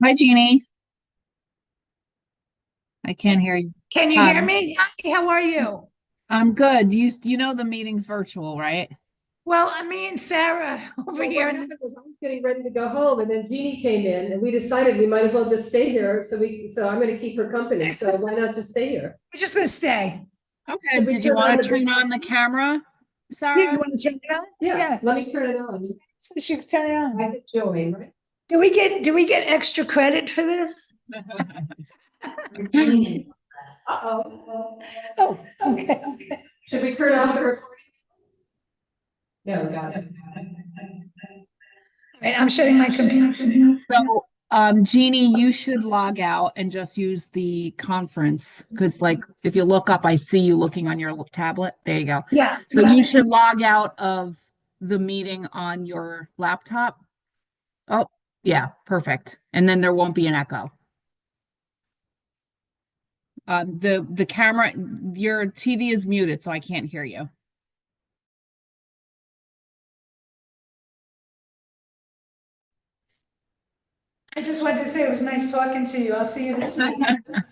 Hi, Jeannie. I can't hear you. Can you Hi. hear me? Hi, how are you? I'm good. You know the meeting's virtual, right? Well, me and Sarah over Well, here, what happened was I was getting ready to go home and then Jeannie came in and we decided we might as well just stay here. So I'm gonna keep her company. So why not just stay here? we're just going to stay. Okay. Should we Did you turn on want the to turn big on the screen? camera, Yeah, you Sarah? want to turn it on? Yeah, let me turn it on. So she can turn it I on. hit join, right? Do we get extra credit for this? Uh-oh. Oh, okay. Should we turn off the recording? Yeah, we got it. All right, I'm shutting my computer. So, Jeannie, you should log out and just use the conference because, like, if you look up, I see you looking on your tablet. There you go. Yeah, So you should log out of the meeting on your laptop. Oh, yeah, perfect. And then there won't be an echo. The camera, your TV is muted, so I can't hear you. I just wanted to say it was nice talking to you. I'll see you this week.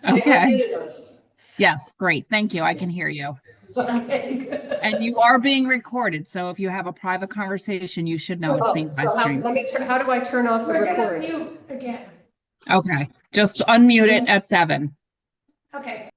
I Okay. unmuted us. Yes, great. Thank you. I can hear you. Okay, good. And you are being recorded, so if you have a private conversation, you should know it's being Oh, live so streamed. how do I turn off the We're going to recording? mute again. Okay, just unmute it at 7. Okay.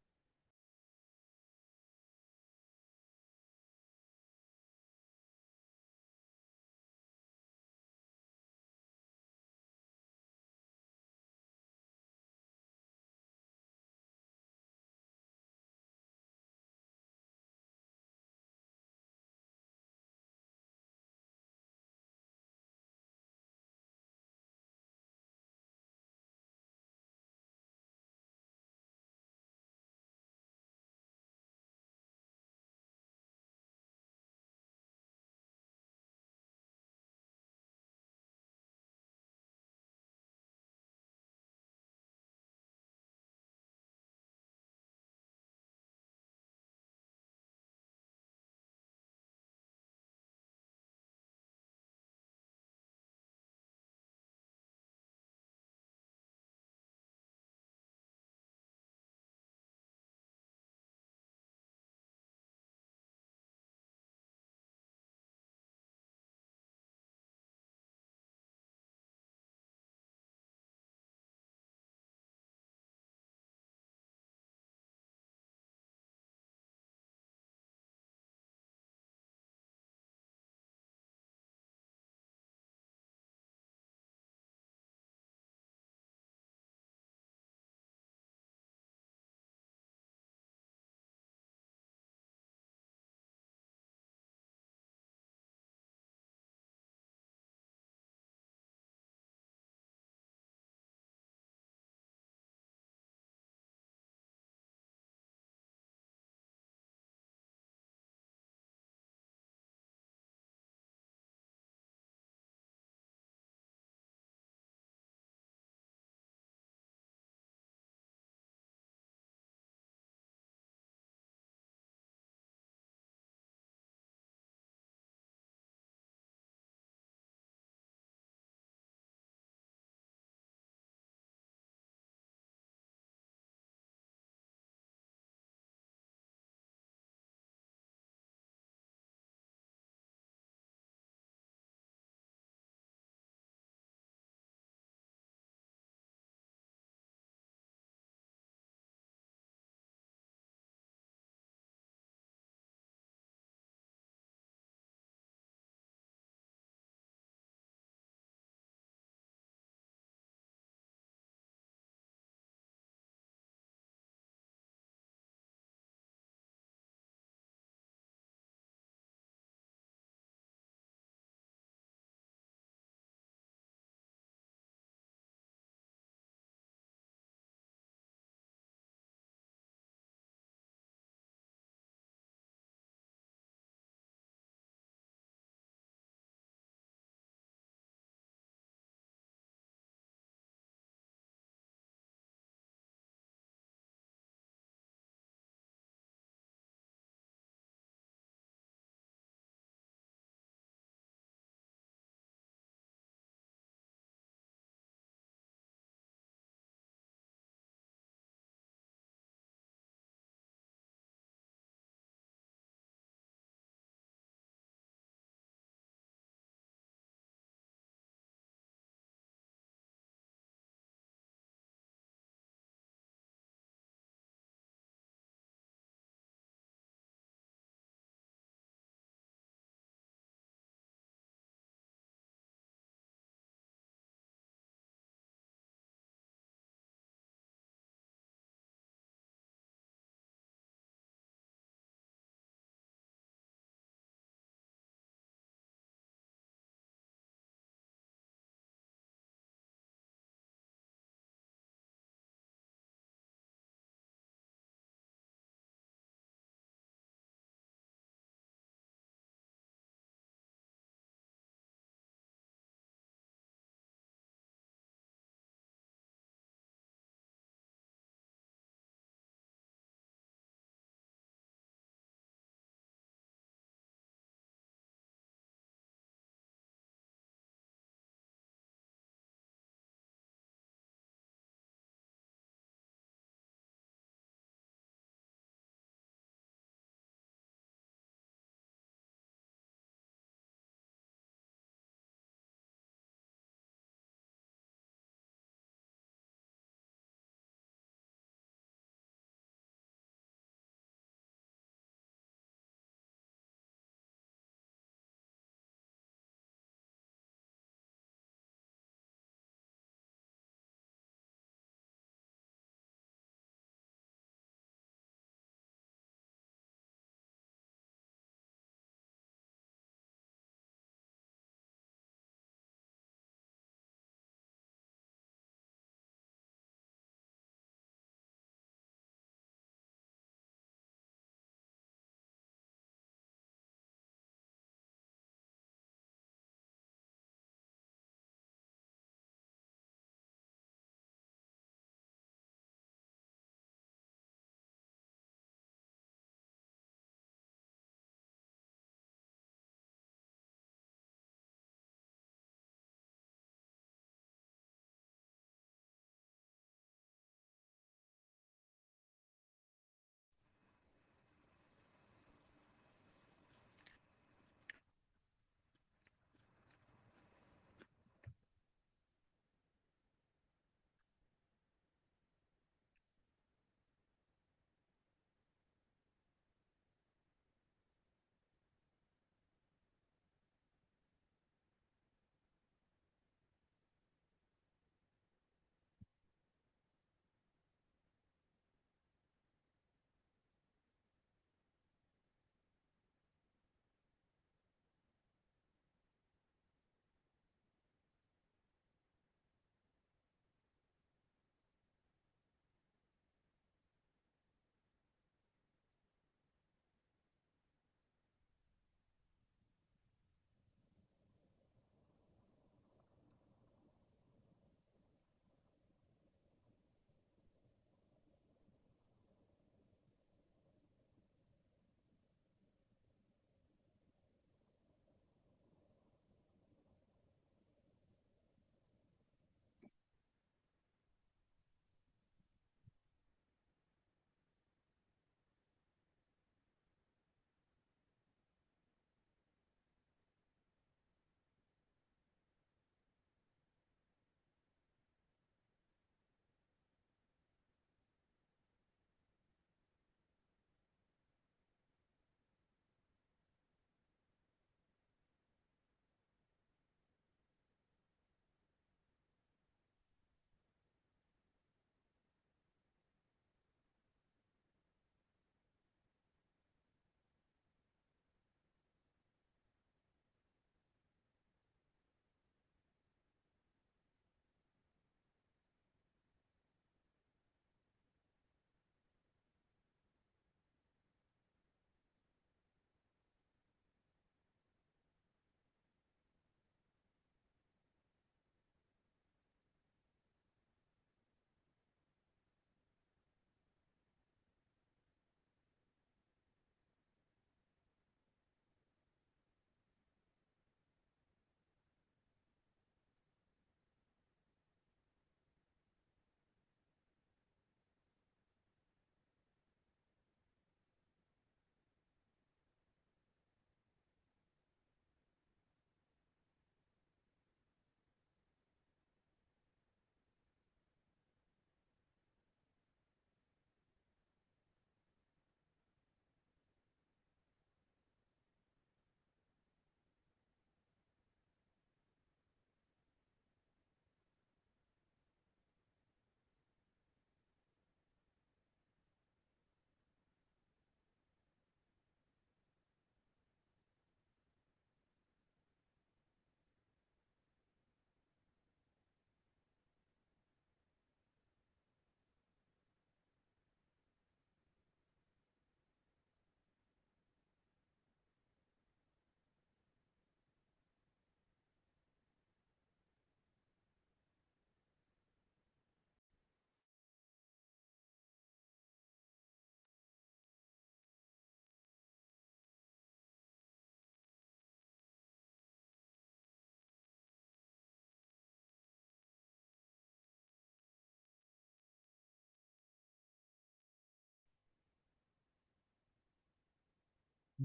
I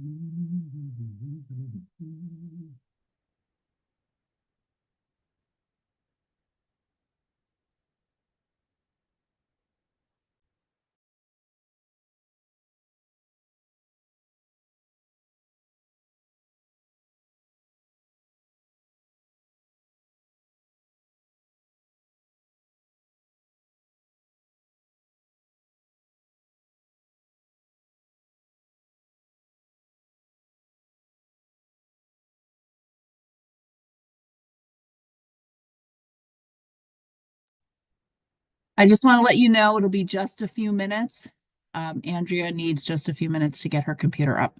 just want to let you know it'll be just a few minutes. Andrea needs just a few minutes to get her computer up.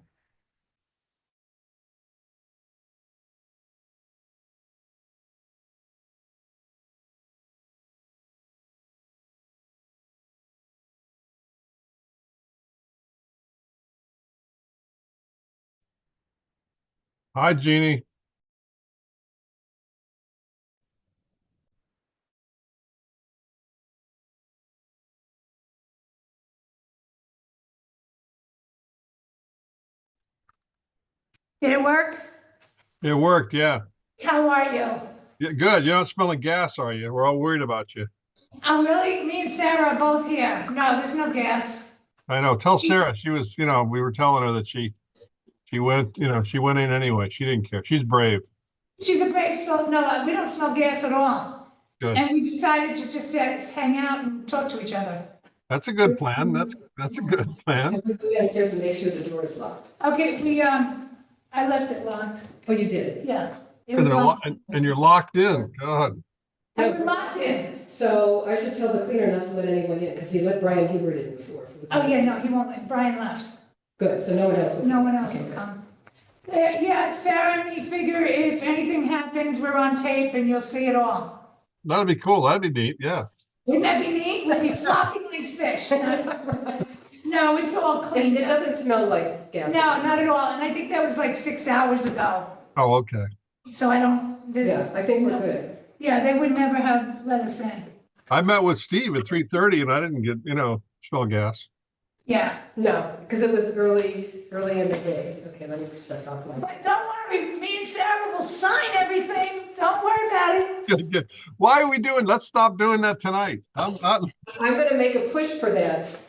Hi, Jeannie. Did it work? It worked, yeah. How are you? Yeah, good. You're not smelling gas, are you? We're all worried about you. Oh, really? Me and Sarah are both here. No, there's no gas. I know. Tell Sarah she was, we were telling her that she went, she went in anyway. She didn't care. She's brave. She's a brave soul. No, we don't smell gas at all. Good. And we decided to just hang out and talk to each other. That's a good plan. That's a good plan. And we go downstairs and make sure the door is locked. Okay, I left it locked. Oh, you did? Yeah. It And, was locked. and you're locked in. God. And we're locked in. So I should tell the cleaner not to let anyone in, because he let Brian Hubert in before. Oh, yeah, no, he won't let, Brian left. Good, so no one else will. No one else will Okay. come. Yeah, Sarah and me figure if anything happens, we're on tape and you'll see it all. That'd be cool. That'd be neat. Yeah. Wouldn't that be neat? We'll be flopping like fish. No, it's all It cleaned up. doesn't smell like gas. No, not at all. And I think that was like 6 hours ago. Oh, okay. So I don't, there's, Yeah, I think we're good. yeah, they would never have let us in. I met with Steve at 3:30 and I didn't get, smell gas. Yeah. No, because it was early in the day. Okay, let me shut off my. But don't worry, me and Sarah will sign everything. Don't worry about it. Good, good. Why are we let's stop doing that tonight. I'm gonna make a push for that,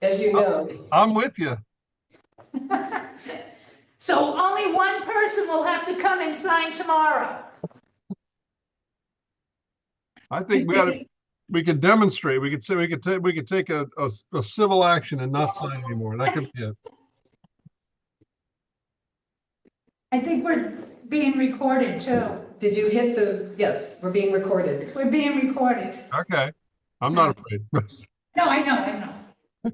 as you know. I'm with you. So only one person will have to come and sign tomorrow. I think we could demonstrate. We could say we could take a civil action and not sign anymore. That could be it. I think we're being recorded too. Did you hit yes, we're being recorded. We're being recorded. Okay. I'm not afraid. No, I know.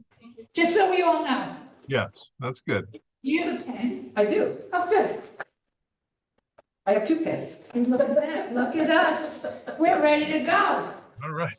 Just so we all know. Yes, that's good. Do you have a pen? I do. Oh, good. I have 2 pens. Look at that. Look at us. We're ready to go. All right.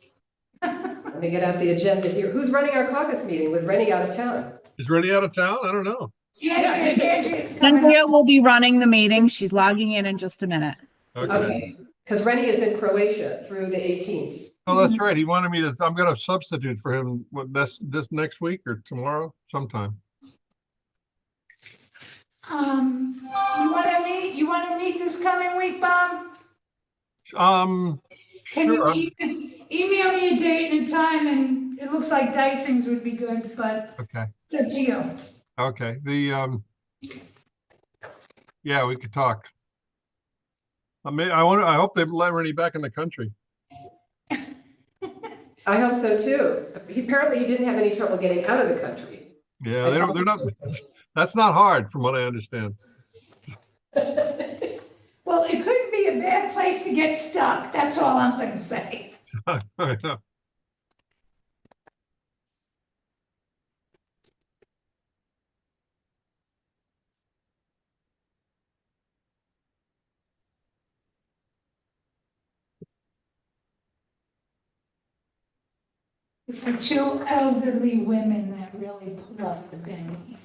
Let me get out the agenda here. Who's running our caucus meeting with Rennie out of town? Is Rennie out of town? I don't know. Andrea's coming up. Andrea will be running the meeting. She's logging in just a minute. Okay, because Rennie is in Croatia through the 18th. Oh, that's right. He wanted me to, I'm going to substitute for him this next week or tomorrow sometime. You wanna meet this coming week, Bob? Um, Can Sure. you email me a date and time, and it looks like Dicings would be good, but Okay. it's up to you. Okay. Yeah, we could talk. I hope they let Rennie back in the country. I hope so too. Apparently he didn't have any trouble getting out of the country. Yeah, they're not, that's not hard from what I understand. Well, it couldn't be a bad place to get stuck, that's all I'm gonna say. I know. It's the 2 elderly women that really pull up the bin.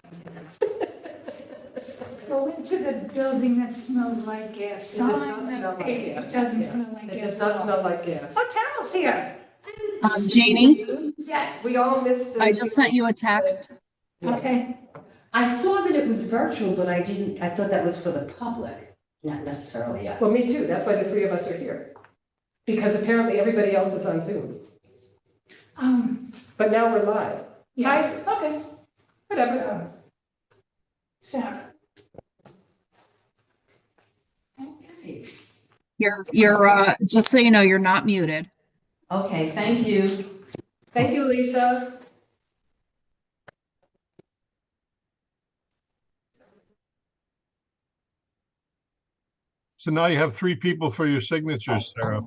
Go into the building that smells like gas. It does Sign not the smell like page. gas. It doesn't Yeah. smell like gas. It does at not all. smell like gas. Oh, Carol's here. Jeannie, Yes. We all missed. I just sent you a text. Okay. I saw that it was virtual, but I thought that was for the public, not necessarily us. Well, me too. That's why the three of us are here. Because apparently everybody else is on Zoom. But now we're live. yeah, Okay, whatever. Sarah. Okay. You're just so you know, you're not muted. Okay, thank you. Thank you, Lisa. So now you have 3 people for your signatures, Sarah.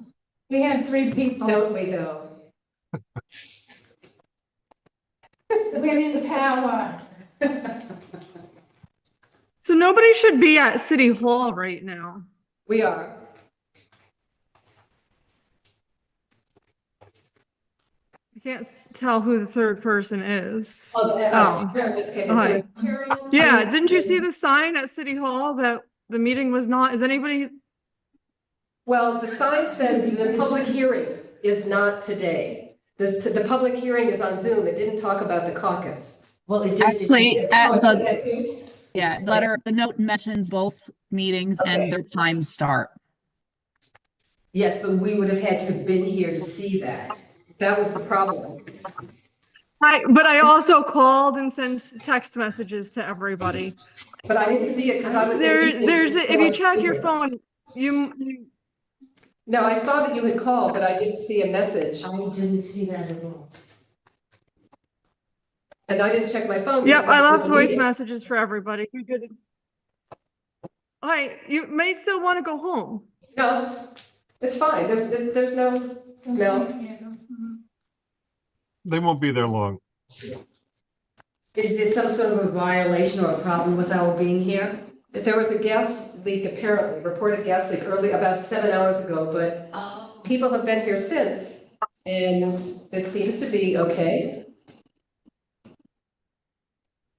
We have 3 people. Don't we though? Women power. So nobody should be at City Hall right now. We are. I can't tell who the third person is. Oh, Oh. Sarah just came in. Hi. So it's Carol, Yeah, Jean, didn't you see and- the sign at City Hall that the meeting was not, is anybody, Well, the sign said the public hearing is not today. The public hearing is on Zoom. It didn't talk about the caucus. Well, it did. Actually, at Oh, it said the that too? yeah, the note mentions both meetings Okay. and their times start. Yes, but we would have had to have been here to see that. That was the problem. but I also called and sent text messages to everybody. But I didn't see it because I was. in meetings There's, if until you I check figured. your phone, you No, I saw that you had called, but I didn't see a message. I didn't see that at all. And I didn't check my phone. Yep, because I was left in a voice meeting. messages for everybody. You did. Hi, you may still want to go home. No, it's fine. There's no smell. They won't be there long. Is there some sort of a violation or a problem with our being here? If there was a gas leak, apparently, reported gas leak early, about 7 hours ago, but Oh. people have been here since, and it seems to be okay.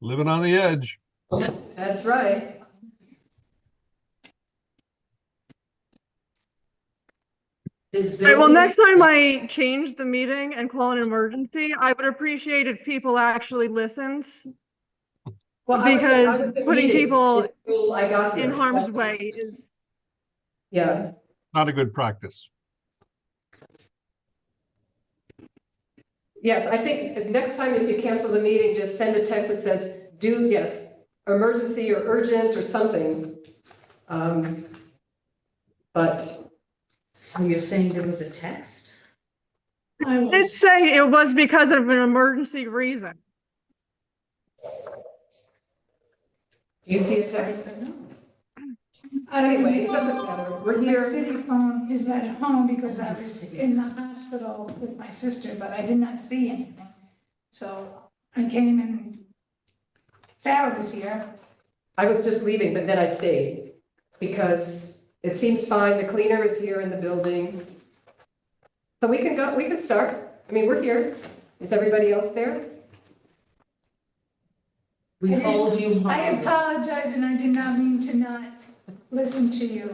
Living on the edge. That's right. This Right, well, building- next time I change the meeting and call an emergency, I would appreciate if people actually listened Well, I was Because in putting meetings people until I got here. in harm's That's- way is. Yeah, Not a good practice. yes, I think next time if you cancel the meeting, just send a text that says, emergency or urgent or something. But So you're saying there was a text? Did say it was because of an emergency reason. do you see a text? I don't Anyway, it know. doesn't matter. We're My here. city phone is at home because I was in the hospital with my sister, but I did not see anything. So I came and Sarah was here. I was just leaving, but then I stayed because it seems fine. The cleaner is here in the building. So we can go, we can start. I mean, we're here. Is everybody else there? We I hold you I harmless. apologize and I did not mean to not listen to you.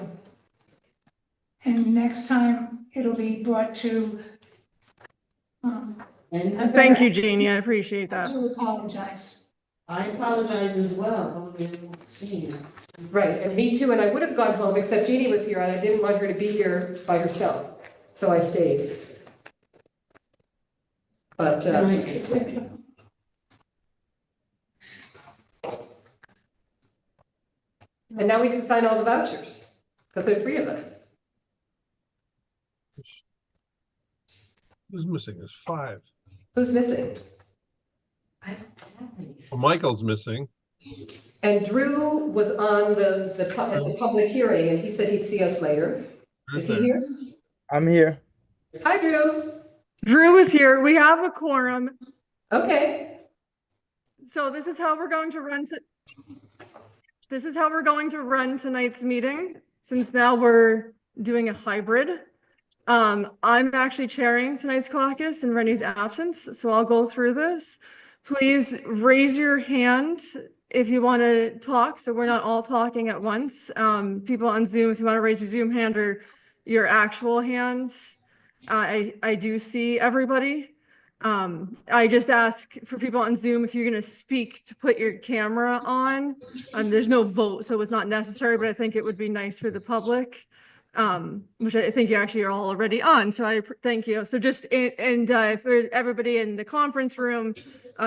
And next time it'll be brought to, And Thank you, Jeannie, I appreciate I that. do apologize. I apologize as well. Seeing you. Right, and me too. And I would have gone home, except Jeannie was here and I didn't want her to be here by herself. So I stayed. But, and now we can sign all the vouchers, because there are 3 of us. Who's missing? There's 5. Who's missing? I don't have any. Well, Michael's missing. And Drew was on at the public hearing, and he said he'd see us later. Is he here? I'm here. Hi, Drew. Drew is here. We have a quorum. Okay. So this is how we're going to tonight's meeting, since now we're doing a hybrid. I'm actually chairing tonight's caucus in Rennie's absence, so I'll go through this. Please raise your hand if you want to talk, so we're not all talking at once. People on Zoom, if you want to raise your Zoom hand or your actual hands, I do see everybody. I just ask for people on Zoom, if you're gonna speak, to put your camera on. There's no vote, so it's not necessary, but I think it would be nice for the public. Which I think you actually are all already on, so thank you. So just, for everybody in the conference room,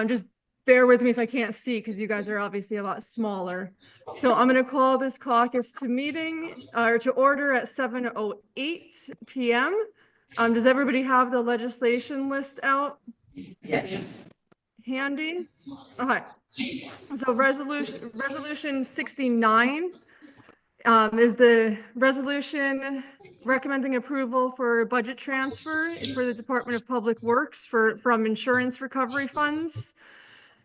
just bear with me if I can't see, because you guys are obviously a lot smaller. So I'm gonna call this caucus to order at 7:08 PM. Does everybody have the legislation list out Yes. handy? Okay. So resolution 69 is the resolution recommending approval for budget transfer for the Department of Public Works from insurance recovery funds.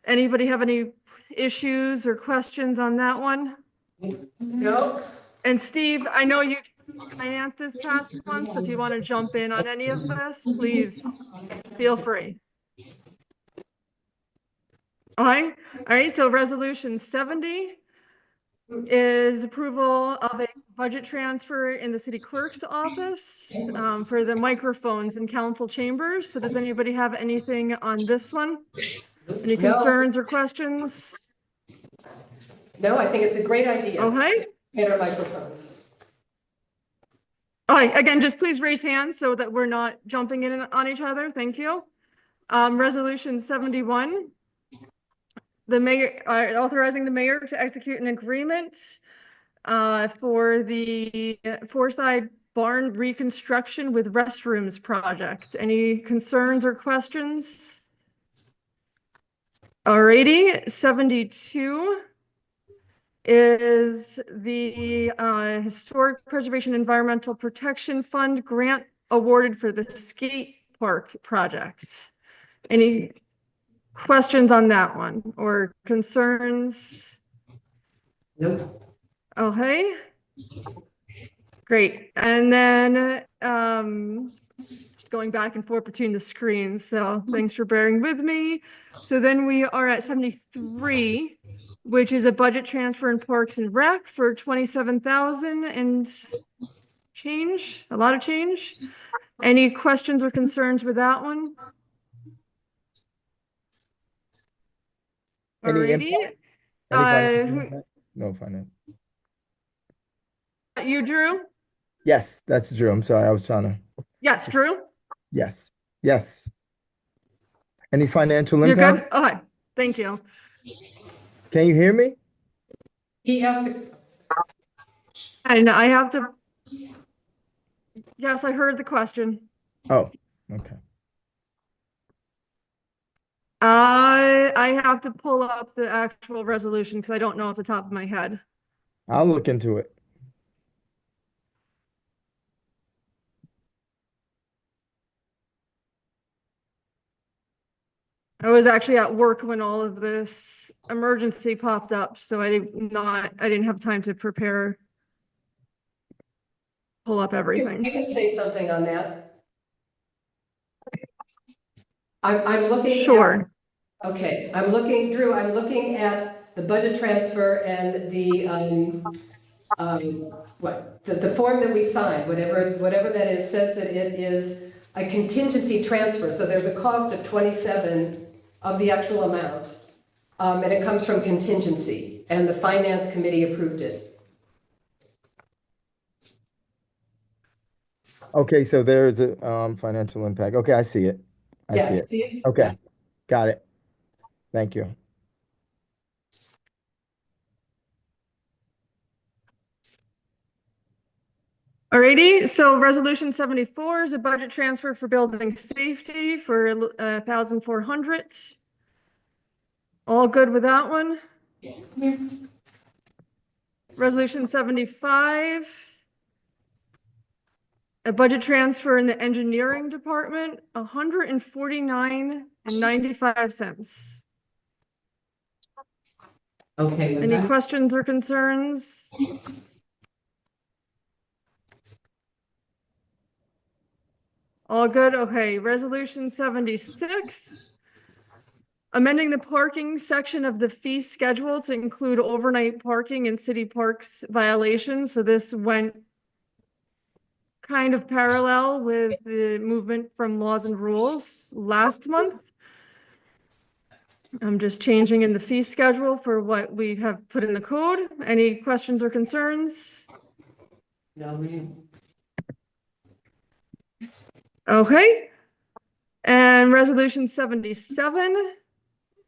Anybody have any issues or questions on that one? No? And Steve, I know you financed this past month, so if you want to jump in on any of this, please feel free. All right, so resolution 70 is approval of a budget transfer in the city clerk's office for the microphones in council chambers. So does anybody have anything on this one? Any concerns or questions? No, I think it's a great idea. Okay. Better microphones. All right, again, just please raise hands so that we're not jumping in on each other. Thank you. Resolution 71. The mayor, authorizing the mayor to execute an agreement for the Forside Barn reconstruction with restrooms project. Any concerns or questions? Alrighty, 72 is the Historic Preservation Environmental Protection Fund grant awarded for the skate park project. Any questions on that one or concerns? Nope. Okay. Great. And then just going back and forth between the screens, so thanks for bearing with me. So then we are at 73, which is a budget transfer in Parks and Rec for 27,000 and change, a lot of change. Any questions or concerns with that one? Alrighty. No finance. You, Drew? Yes, that's Drew. I'm sorry. I was trying to. Yes, Drew? Yes. Yes. Any financial You're impact? good? Okay, thank you. Can you hear me? He has to, And I have to. Yes, I heard the question. Oh, okay. I have to pull up the actual resolution because I don't know off the top of my head. I'll look into it. I was actually at work when all of this emergency popped up, so I didn't have time to prepare, pull up I everything. can say something on that. I'm looking at. Sure. Okay, I'm looking, Drew, I'm looking at the budget transfer and the, the form that we signed, whatever that is, says that it is a contingency transfer. So there's a cost of 27 of the actual amount, and it comes from contingency, and the finance committee approved it. Okay, so there's a financial impact. Okay, I see it. I see it. See it? Okay, got it. Thank you. Alrighty, so resolution 74 is a budget transfer for building safety for 1,400. All good with that one? Resolution 75. A budget transfer in the engineering department, 149.95 cents. Okay. with Any that. questions or concerns? All good, okay, resolution 76. Amending the parking section of the fee schedule to include overnight parking in city parks violations. So this went kind of parallel with the movement from laws and rules last month. I'm just changing in the fee schedule for what we have put in the code. Any questions or concerns? No, ma'am. Okay. And resolution 77,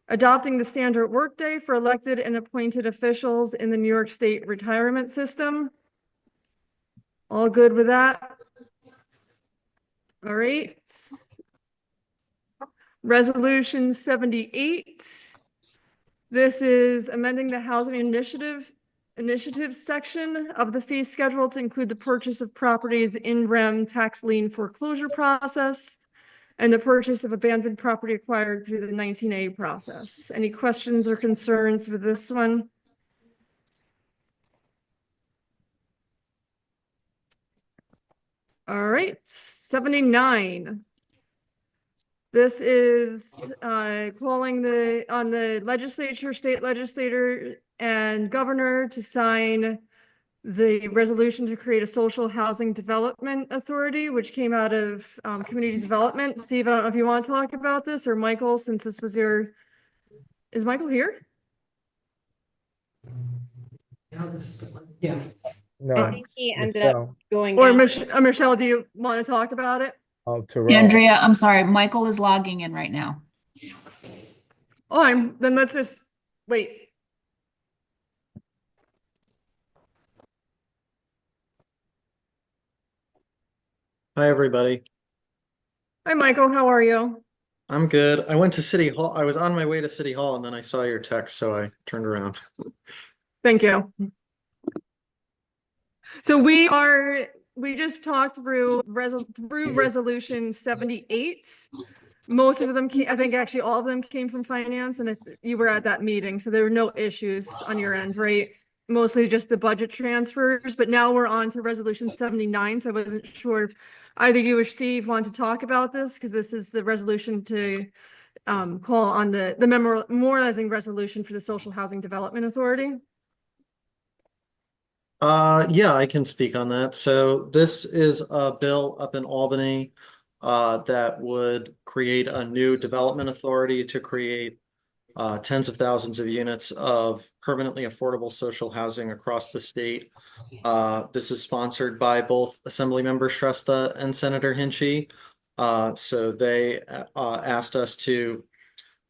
adopting the standard workday for elected and appointed officials in the New York State retirement system. All good with that? All right. Resolution 78. This is amending the housing initiative section of the fee schedule to include the purchase of properties in REM tax lien foreclosure process and the purchase of abandoned property acquired through the 19A process. Any questions or concerns with this one? All right, 79. This is calling on the legislature, state legislator, and governor to sign the resolution to create a social housing development authority, which came out of community development. Steve, I don't know if you want to talk about this, or Michael, since this was is Michael here? No, this is the one. Yeah. No. I think he ended up Michelle. going Or out. Michelle, do you want to talk about it? Oh, Terrell. Andrea, I'm sorry, Michael is logging in right now. Oh, then let's just wait. Hi, everybody. Hi, Michael, how are you? I'm good. I went to City Hall. I was on my way to City Hall and then I saw your text, so I turned around. Thank you. So we just talked through resolution 78. Most of them I think actually all of them came from finance, and you were at that meeting, so there were no issues on your end, right? Mostly just the budget transfers, but now we're on to resolution 79. So I wasn't sure if either you or Steve want to talk about this, because this is the resolution to call on the memorializing resolution for the Social Housing Development Authority. Yeah, I can speak on that. So this is a bill up in Albany that would create a new development authority to create tens of thousands of units of permanently affordable social housing across the state. This is sponsored by both Assemblymember Shrestha and Senator Hinchey. So they asked us to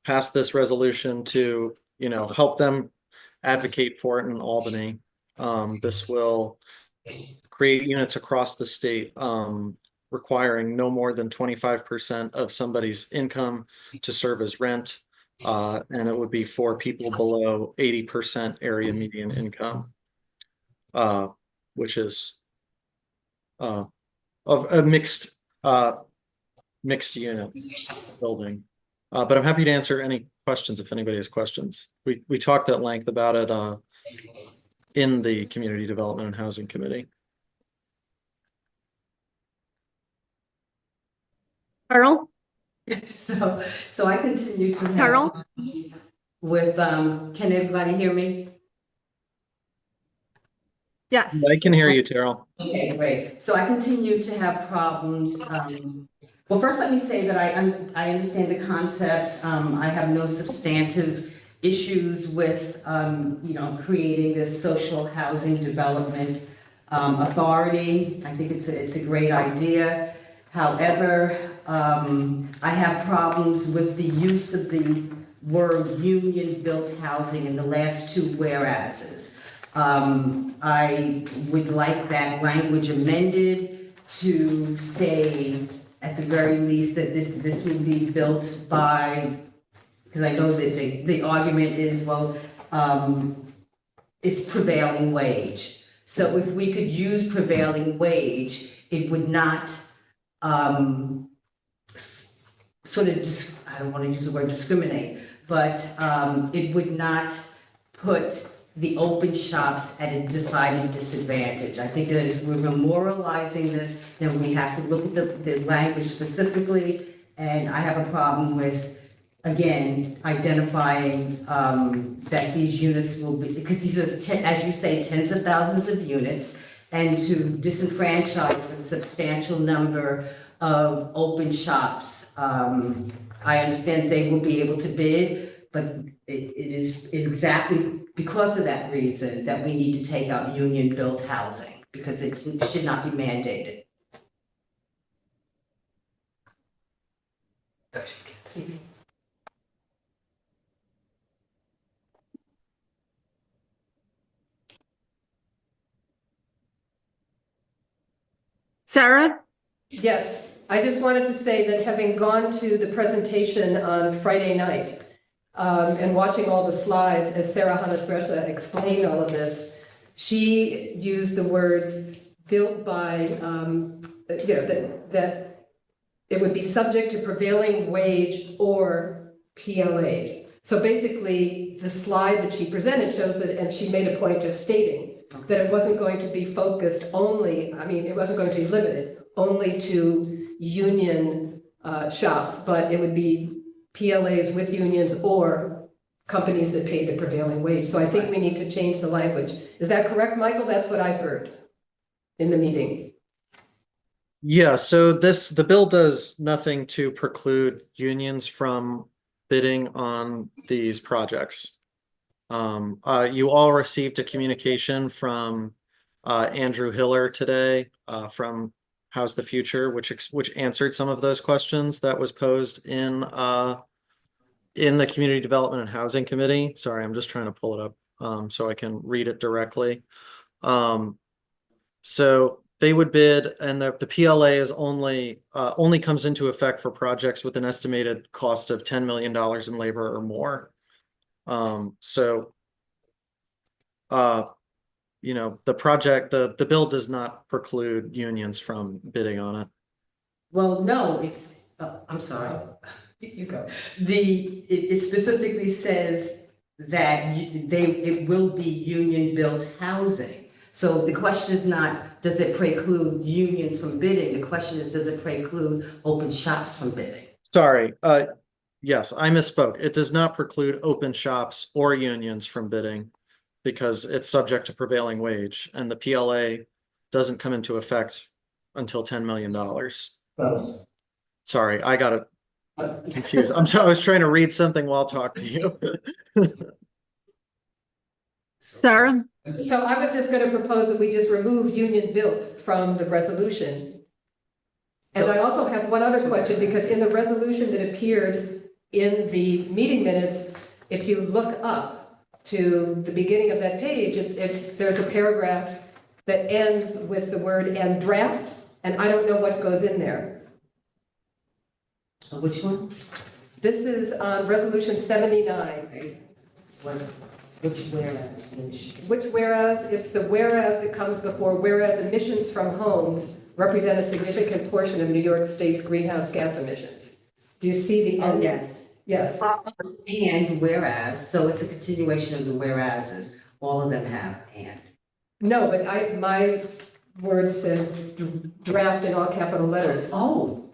pass this resolution to, help them advocate for it in Albany. This will create units across the state, requiring no more than 25% of somebody's income to serve as rent. And it would be for people below 80% area median income, which is of a mixed unit building. But I'm happy to answer any questions if anybody has questions. We talked at length about it in the Community Development and Housing Committee. Carol? So I continue to have Carol? problems with, can everybody hear me? Yes. I can hear you, Terrell. Okay, great. So I continue to have problems. Well, first let me say that I understand the concept. I have no substantive issues with, creating this social housing development authority. I think it's a great idea. However, I have problems with the use of the word union-built housing in the last two whereases. I would like that language amended to say, at the very least, that this would be built by, because I know that the argument is, well, it's prevailing wage. So if we could use prevailing wage, it would not sort of, I don't want to use the word discriminate, but it would not put the open shops at a decided disadvantage. I think that if we're memorializing this, then we have to look at the language specifically, and I have a problem with, again, identifying that these units will be, because these are, as you say, tens of thousands of units. and to disenfranchise a substantial number of open shops. I understand they will be able to bid, but it is exactly because of that reason that we need to take out union-built housing, because it should not be mandated. Sarah? Yes, I just wanted to say that having gone to the presentation on Friday night, and watching all the slides as Sarah Hannes-Brescia explained all of this, she used the words built by, that it would be subject to prevailing wage or PLAs. So basically, the slide that she presented shows that, and she made a point of stating that it wasn't going to be focused only, it wasn't going to be limited only to union shops, but it would be PLAs with unions or companies that paid the prevailing wage. So I think we need to change the language. Is that correct, Michael? That's what I heard in the meeting. Yeah, so the bill does nothing to preclude unions from bidding on these projects. You all received a communication from Andrew Hiller today from How's the Future, which answered some of those questions that was posed in the Community Development and Housing Committee. Sorry, I'm just trying to pull it up so I can read it directly. So they would bid, and the PLA is only comes into effect for projects with an estimated cost of $10 million in labor or more. The bill does not preclude unions from bidding on it. Well, no, it's, I'm sorry. You go. It specifically says that it will be union-built housing. So the question is not, does it preclude unions from bidding? The question is, does it preclude open shops from bidding? Sorry, yes, I misspoke. It does not preclude open shops or unions from bidding because it's subject to prevailing wage, and the PLA doesn't come into effect until $10 million. Sorry, I got it confused. I was trying to read something while talking to you. Sarah? So I was just going to propose that we just remove union built from the resolution. And I also have one other question, because in the resolution that appeared in the meeting minutes, if you look up to the beginning of that page, there's a paragraph that ends with the word "and draft," and I don't know what goes in there. Which one? This is resolution 79. Which whereas? Which whereas? It's the whereas that comes before whereas emissions from homes represent a significant portion of New York State's greenhouse gas emissions. Do you see the end? Yes. Yes. And whereas, so it's a continuation of the whereases. All of them have and. No, but my word says draft in all capital letters. Oh,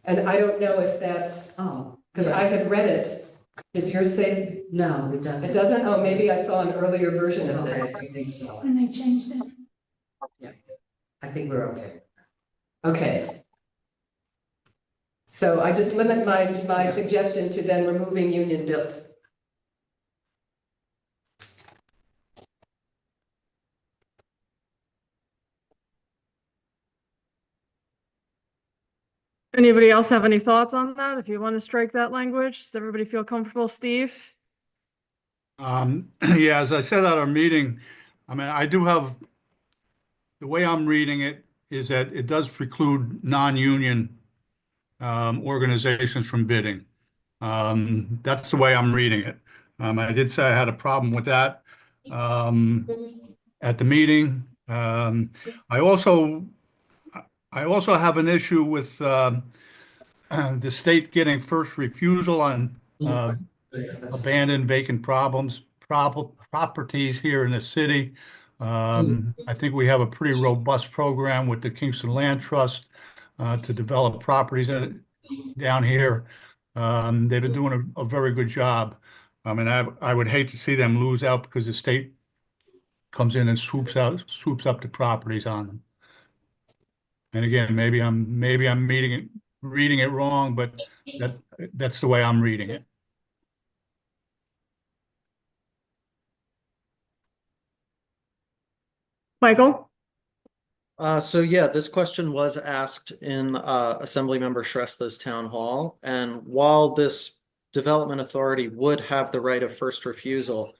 And I don't know if that's, oh. because I had read it. Does yours say No, it doesn't. it doesn't? Oh, maybe I saw an earlier version of Okay, this. I think so. And they changed it. I think we're okay. Okay. So I just limit my suggestion to then removing union built. Anybody else have any thoughts on that? If you want to strike that language, does everybody feel comfortable? Steve? Yeah, as I said at our meeting, I do have, the way I'm reading it is that it does preclude non-union organizations from bidding. That's the way I'm reading it. I did say I had a problem with that at the meeting. I also have an issue with the state getting first refusal on abandoned vacant properties here in the city. I think we have a pretty robust program with the Kingston Land Trust to develop properties down here. They've been doing a very good job. I would hate to see them lose out because the state comes in and swoops up the properties on them. And again, maybe I'm reading it wrong, but that's the way I'm reading it. Michael? So yeah, this question was asked in Assemblymember Shrestha's town hall, and while this development authority would have the right of first refusal,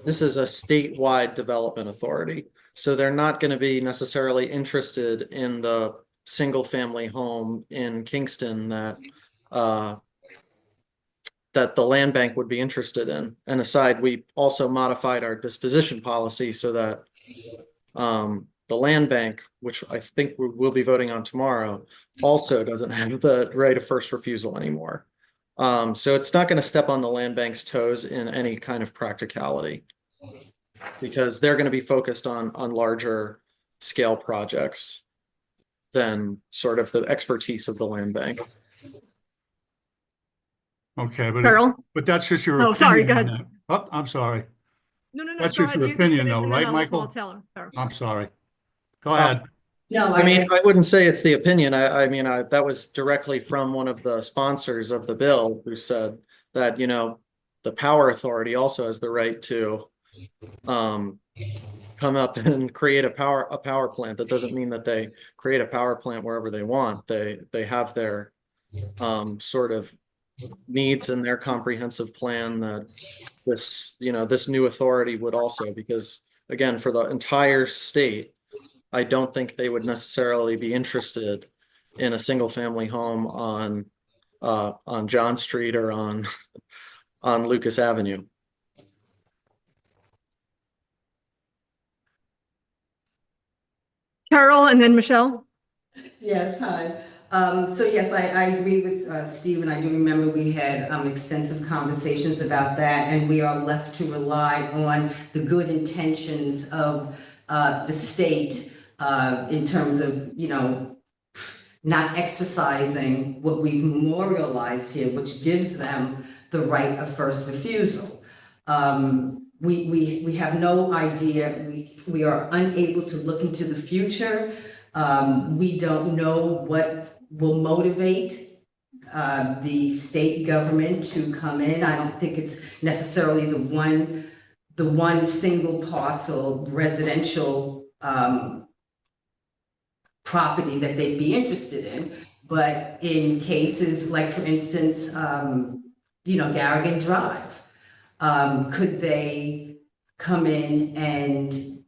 this is a statewide development authority. So they're not going to be necessarily interested in the single family home in Kingston that that the land bank would be interested in. And aside, we also modified our disposition policy so that the land bank, which I think we'll be voting on tomorrow, also doesn't have the right of first refusal anymore. So it's not going to step on the land bank's toes in any kind of practicality, because they're going to be focused on larger scale projects than sort of the expertise of the land bank. Okay, Carol? but that's just your Oh, opinion. sorry, go on ahead. that. Oh, I'm sorry. No, That's go just ahead. your You can opinion finish, though, and then right, I'll Michael? call Taylor. Sorry. I'm sorry. Go ahead. No, I mean, I wouldn't say it's the opinion. I mean, that was directly from one of the sponsors of the bill who said that, you know, the power authority also has the right to come up and create a power plant. That doesn't mean that they create a power plant wherever they want. They have their sort of needs in their comprehensive plan that this, you know, this new authority would also, because again, for the entire state, I don't think they would necessarily be interested in a single family home on John Street or on Lucas Avenue. Carol and then Michelle. Yes, hi. So yes, I agree with Steve, and I do remember we had extensive conversations about that, and we are left to rely on the good intentions of the state in terms of, you know, not exercising what we've memorialized here, which gives them the right of first refusal. We have no idea. We are unable to look into the future. We don't know what will motivate the state government to come in. I don't think it's necessarily the one single parcel residential property that they'd be interested in, but in cases like, for instance, you know, Garrigan Drive, could they come in and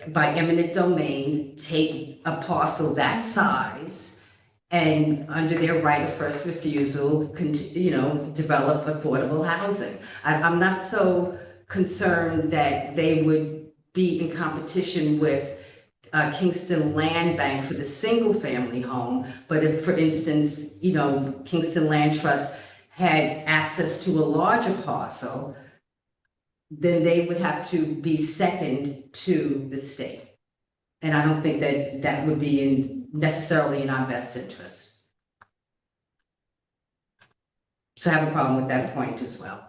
by eminent domain, take a parcel that size and under their right of first refusal, you know, develop affordable housing? I'm not so concerned that they would be in competition with Kingston Land Bank for the single family home. But if, for instance, you know, Kingston Land Trust had access to a larger parcel, then they would have to be second to the state. And I don't think that that would be necessarily in our best interest. So I have a problem with that point as well.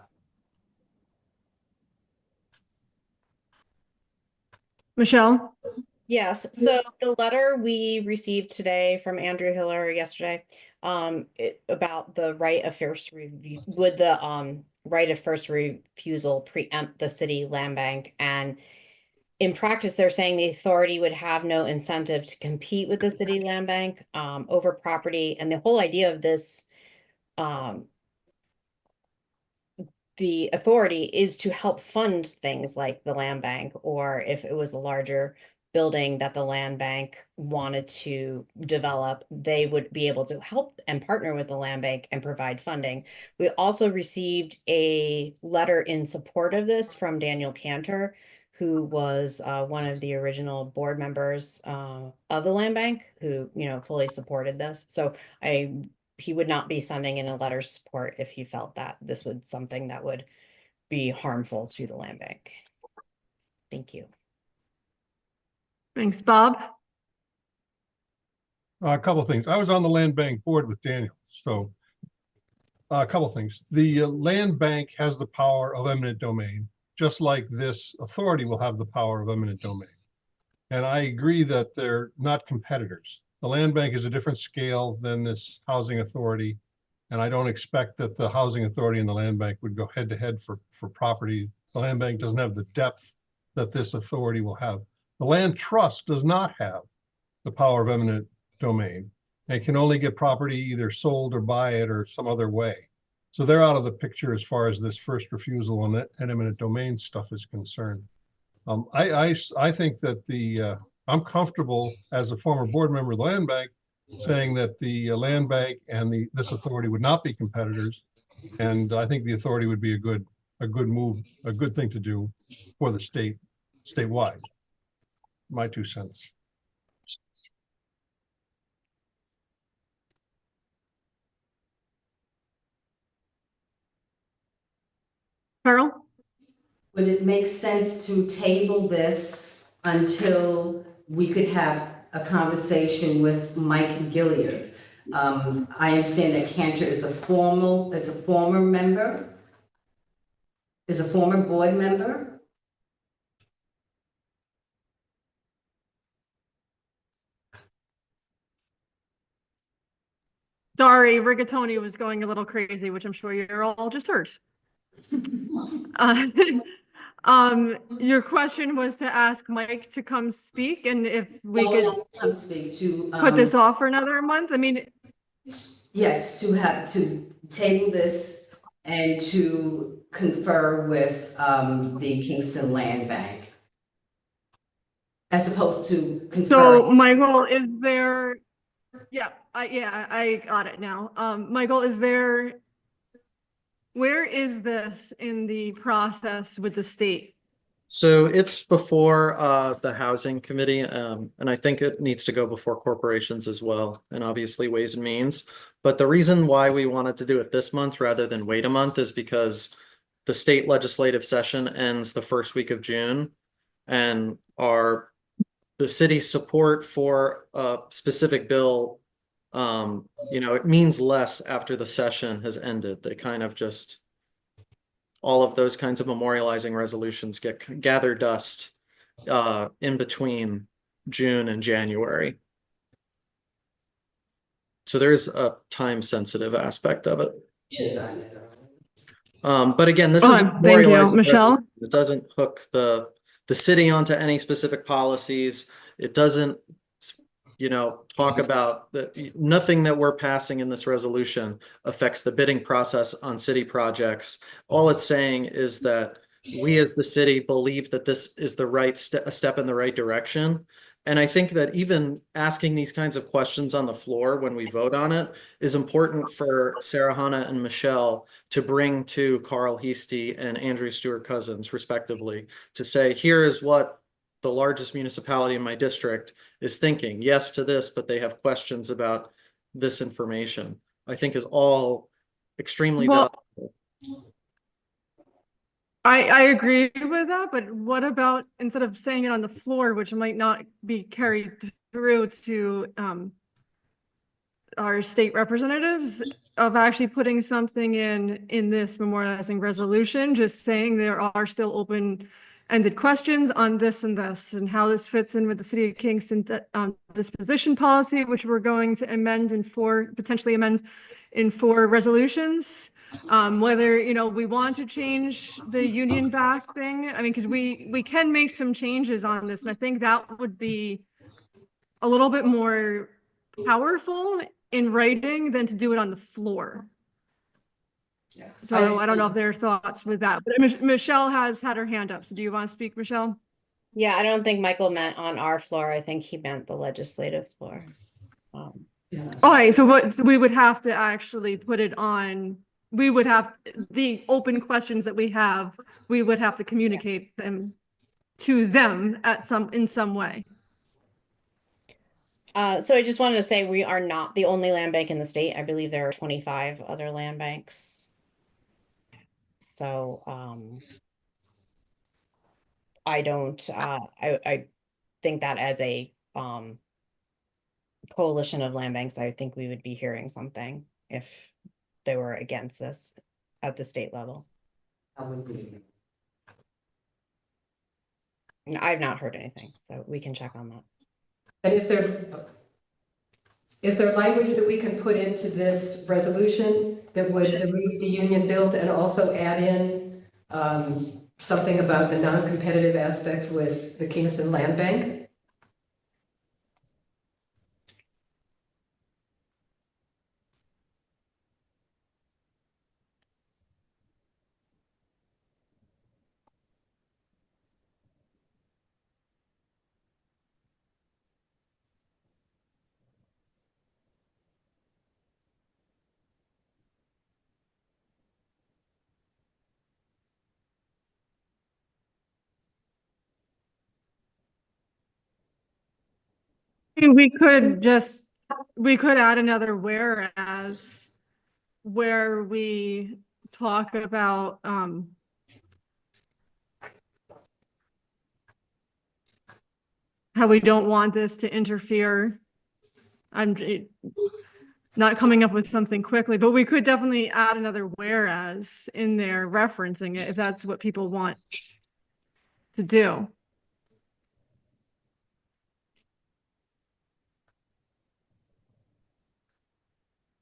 Michelle? Yes, so the letter we received today from Andrew Hiller yesterday, about the right of first review, would the right of first refusal preempt the city land bank? And in practice, they're saying the authority would have no incentive to compete with the city land bank over property. And the whole idea of this, the authority is to help fund things like the land bank, or if it was a larger building that the land bank wanted to develop, they would be able to help and partner with the land bank and provide funding. We also received a letter in support of this from Daniel Cantor, who was one of the original board members of the land bank, who, you know, fully supported this. So he would not be sending in a letter of support if he felt that this was something that would be harmful to the land bank. Thank you. Thanks, Bob. A couple of things. I was on the land bank board with Daniel, so a couple of things. The land bank has the power of eminent domain, just like this authority will have the power of eminent domain. And I agree that they're not competitors. The land bank is a different scale than this housing authority. And I don't expect that the housing authority and the land bank would go head to head for property. The land bank doesn't have the depth that this authority will have. The land trust does not have the power of eminent domain. They can only get property either sold or buy it or some other way. So they're out of the picture as far as this first refusal and eminent domain stuff is concerned. I think that I'm comfortable as a former board member of the land bank saying that the land bank and this authority would not be competitors. And I think the authority would be a good move, a good thing to do for the statewide. My 2 cents. Carol? Would it make sense to table this until we could have a conversation with Mike Gilliard? I understand that Cantor is a former board member. Sorry, rigatoni was going a little crazy, which I'm sure you're all just heard. Your question was to ask Mike to come speak, and if we could come speak to put this off for another month. I mean, yes, to table this and to confer with the Kingston Land Bank, as opposed to confer. So, Michael, is there? Yeah, I got it now. Michael, where is this in the process with the state? So it's before the housing committee, and I think it needs to go before corporations as well, and obviously Ways and Means. But the reason why we wanted to do it this month rather than wait a month is because the state legislative session ends the first week of June, and the city's support for a specific bill, it means less after the session has ended. They kind of just, all of those kinds of memorializing resolutions gather dust in between June and January. So there's a time sensitive aspect of it. But again, this is thank you, Michelle. It doesn't hook the city onto any specific policies. It doesn't, talk about nothing that we're passing in this resolution affects the bidding process on city projects. All it's saying is that we as the city believe that this is the right a step in the right direction. And I think that even asking these kinds of questions on the floor when we vote on it is important for Sarah Hanna and Michelle to bring to Carl Heastie and Andrew Stewart Cousins, respectively, to say, here is what the largest municipality in my district is thinking. Yes to this, but they have questions about this information. I think is all extremely valuable. I agree with that, but what about instead of saying it on the floor, which might not be carried through to our state representatives, of actually putting something in this memorializing resolution, just saying there are still open-ended questions on this and how this fits in with the City of Kingston disposition policy, which we're going to potentially amend in 4 resolutions. Whether, we want to change the union back thing. I mean, because we can make some changes on this, and I think that would be a little bit more powerful in writing than to do it on the floor. Yeah. So I don't know if there are thoughts with that, but Michelle has had her hand up. So do you want to speak, Michelle? Yeah, I don't think Michael meant on our floor. I think he meant the legislative floor. Okay, so we would have to actually put it on. We would have the open questions that we would have to communicate them to them in some way. So I just wanted to say we are not the only land bank in the state. I believe there are 25 other land banks. So I don't I think that as a coalition of land banks, I think we would be hearing something if they were against this at the state level. I've not heard anything, so we can check on that. And is there language that we can put into this resolution that would delete the union build and also add in something about the non-competitive aspect with the Kingston Land Bank? We could add another whereas where we talk about, how we don't want this to interfere. I'm not coming up with something quickly, but we could definitely add another whereas in there referencing it if that's what people want to do.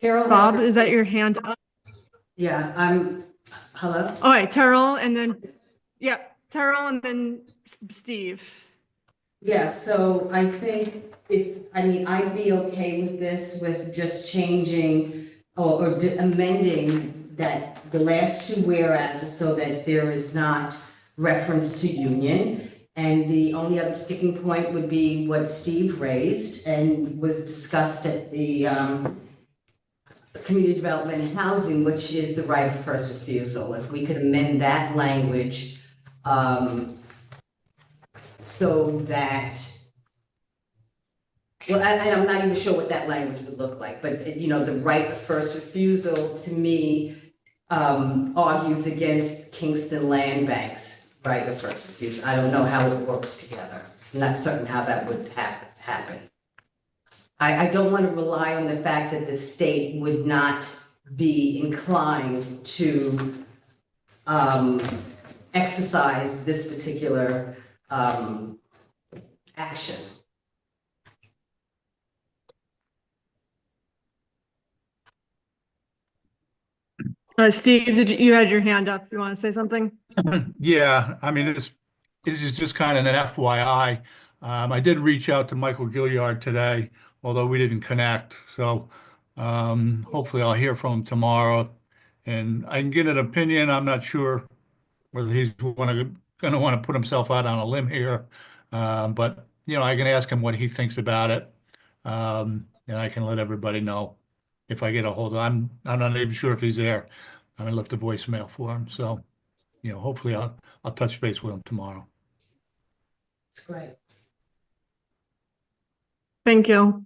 Carol has Bob, her- is that your hand up? Yeah, hello? All right, Terrell, and then, yeah, Terrell and then Steve. Yeah, so I think I'd be okay with this, with just changing or amending that the last two whereas so that there is not reference to union. And the only other sticking point would be what Steve raised and was discussed at the community development and housing, which is the right of first refusal. If we could amend that language, so that, well, and I'm not even sure what that language would look like, but you know, the right of first refusal to me argues against Kingston Land Bank's right of first refusal. I don't know how it works together. I'm not certain how that would happen. I don't want to rely on the fact that the state would not be inclined to exercise this particular action. Steve, you had your hand up? You want to say something? Yeah, I mean, this is just kind of an FYI. I did reach out to Michael Gilliard today, although we didn't connect. So hopefully I'll hear from him tomorrow and I can get an opinion. I'm not sure whether he's going to want to put himself out on a limb here. But, you know, I can ask him what he thinks about it. And I can let everybody know if I get a hold of him. I'm not even sure if he's there. I left a voicemail for him. So, you know, hopefully I'll touch base with him tomorrow. It's great. Thank you.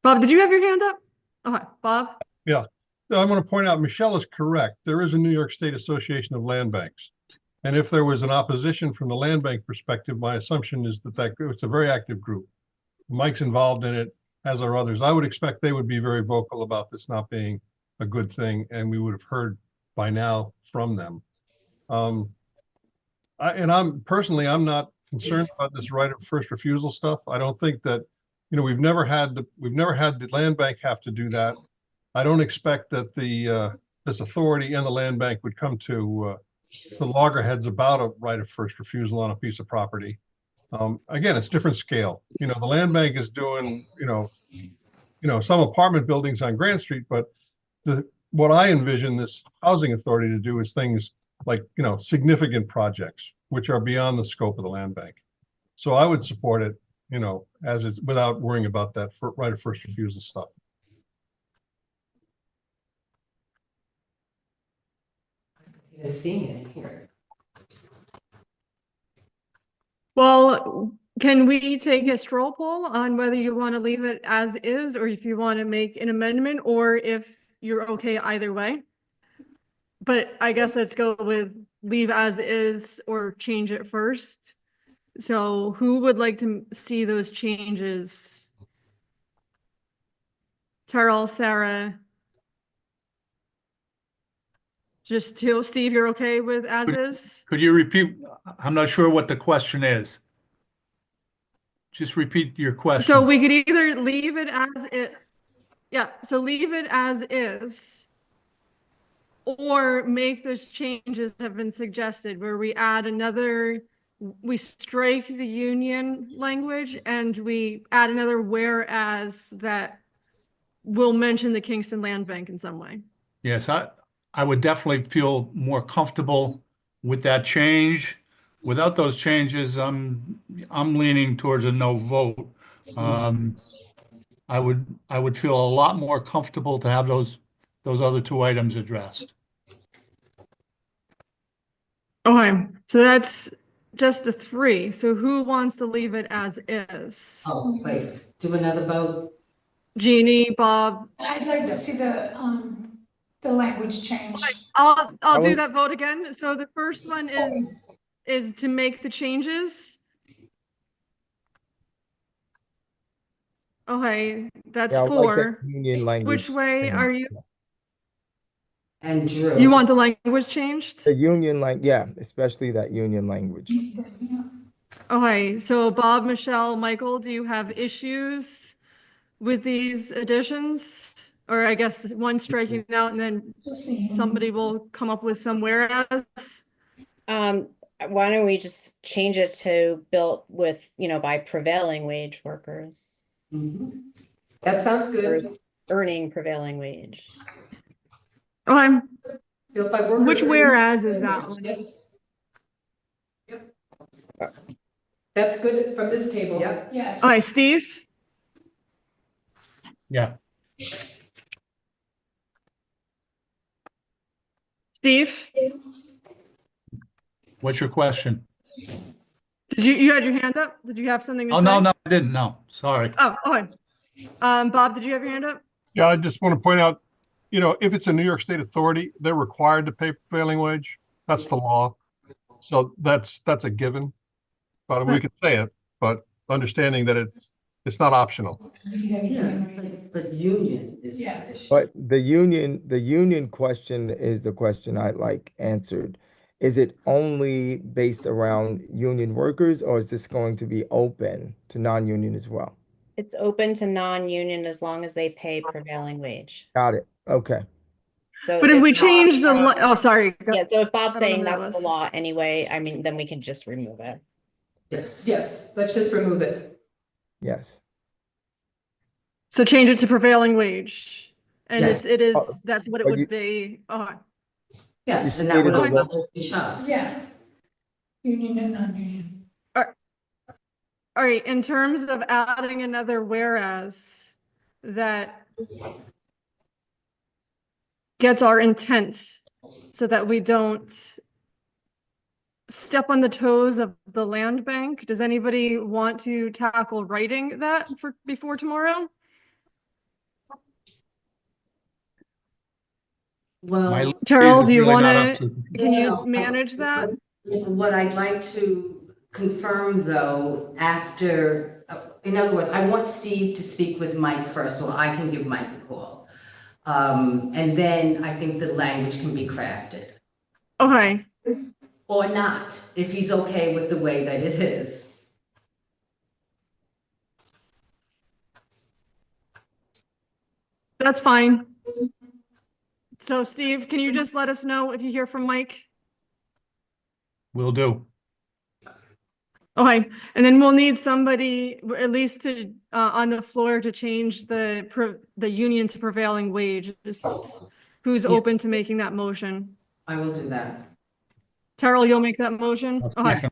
Bob, did you have your hand up? Okay, Bob? Yeah, I want to point out, Michelle is correct. There is a New York State Association of Land Banks. And if there was an opposition from the land bank perspective, my assumption is that it's a very active group. Mike's involved in it, as are others. I would expect they would be very vocal about this not being a good thing, and we would have heard by now from them. I'm not concerned about this right of first refusal stuff. I don't think that, you know, we've never had the land bank have to do that. I don't expect that this authority and the land bank would come to loggerheads about a right of first refusal on a piece of property. Again, it's different scale. You know, the land bank is doing, you know, some apartment buildings on Grand Street, but what I envision this housing authority to do is things like, you know, significant projects, which are beyond the scope of the land bank. So I would support it, you know, as is, without worrying about that right of first refusal stuff. Even seeing it in here. Well, can we take a straw poll on whether you want to leave it as is or if you want to make an amendment or if you're okay either way? But I guess let's go with leave as is or change it first. So who would like to see those changes? Terrell, Sarah? Just to Steve, you're okay with as is? Could you repeat? I'm not sure what the question is. just repeat your question. So we could either leave it as it, yeah, so leave it as is, or make those changes that have been suggested where we add another, we strike the union language and we add another whereas that will mention the Kingston Land Bank in some way. Yes, I would definitely feel more comfortable with that change. Without those changes, I'm leaning towards a no vote. I would feel a lot more comfortable to have those other two items addressed. Okay, so that's just the three. So who wants to leave it as is? Oh, wait, do another vote? Jeannie, Bob? I'd like to see the language change. I'll do would- that vote again. So the first one is to make the changes. Okay, that's Yeah, I would like that 4. union language. Which way are you? And Drew. You want the language changed? The union yeah, especially that union language. Okay, so Bob, Michelle, Michael, do you have issues with these additions? Or I guess one striking out and then somebody will come up with some whereas? Why don't we just change it to built with, by prevailing wage workers, Mhm. That sounds good. earning prevailing wage. Okay, Built by workers. which whereas is that one? Yes. Yep. That's good from this table. Yep. Yes. Okay, Steve? Yeah, Steve? what's your question? Did you had your hand up? Did you have something to Oh, say? no, I didn't, no, sorry. Oh, okay. Bob, did you have your hand up? Yeah, I just want to point out, if it's a New York State authority, they're required to pay prevailing wage. That's the law. So that's a given. But we could say it, but understanding that it's not optional. Yeah, but union is Yeah. the issue. But the union question is the question I like answered. Is it only based around union workers, or is this going to be open to non-union as well? It's open to non-union as long as they pay prevailing wage. Got it. Okay. So But if we Bob- change the, oh, sorry. Yeah, so if Bob's I don't know saying who that that's the was. law anyway, I mean, then we can just remove it. Yes. Yes, let's just remove it. Yes. So change it to prevailing wage. And Yes. it is, Oh, that's what it but would you- be. Oh, Yes, You and that would stated allow the shops. Yeah. Union and non-union. all right, in terms of adding another whereas that gets our intent so that we don't step on the toes of the land bank. Does anybody want to tackle writing that before tomorrow? Well, My Carol, is do you really want not up to, to- can Yeah, you manage that? what I'd like to confirm though, after, in other words, I want Steve to speak with Mike first, so I can give Mike a call. And then I think the language can be crafted, Okay, or not, if he's okay with the way that it is. that's fine. So Steve, can you just let us know if you hear from Mike? Will do. Okay, and then we'll need somebody at least to on the floor to change the union to prevailing wage. Just who's Yeah. open to making that motion? I will do that. Terrell, you'll make that motion? Okay. Second.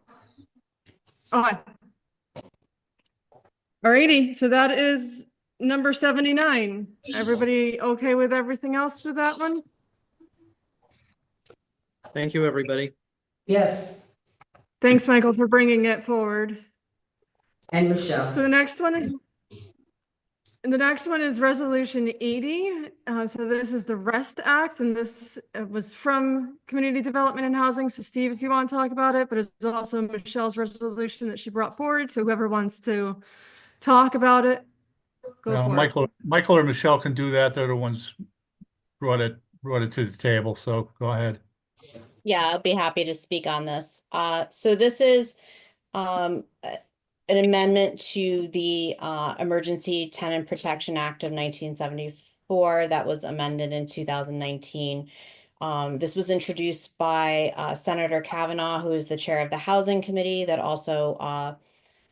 Okay. Alrighty, so that is number 79. Everybody okay with everything else with that one? Thank you, everybody. Yes. Thanks, Michael, for bringing it forward. And Michelle. So the next one is Resolution 80. So this is the REST Act, and this was from Community Development and Housing. So Steve, if you want to talk about it, but it's also Michelle's resolution that she brought forward. So whoever wants to talk about it, go for it. Michael or Michelle can do that. They're the ones brought it to the table, so go ahead. Yeah, I'll be happy to speak on this. So this is an amendment to the Emergency Tenant Protection Act of 1974 that was amended in 2019. This was introduced by Senator Kavanaugh, who is the chair of the Housing Committee, that also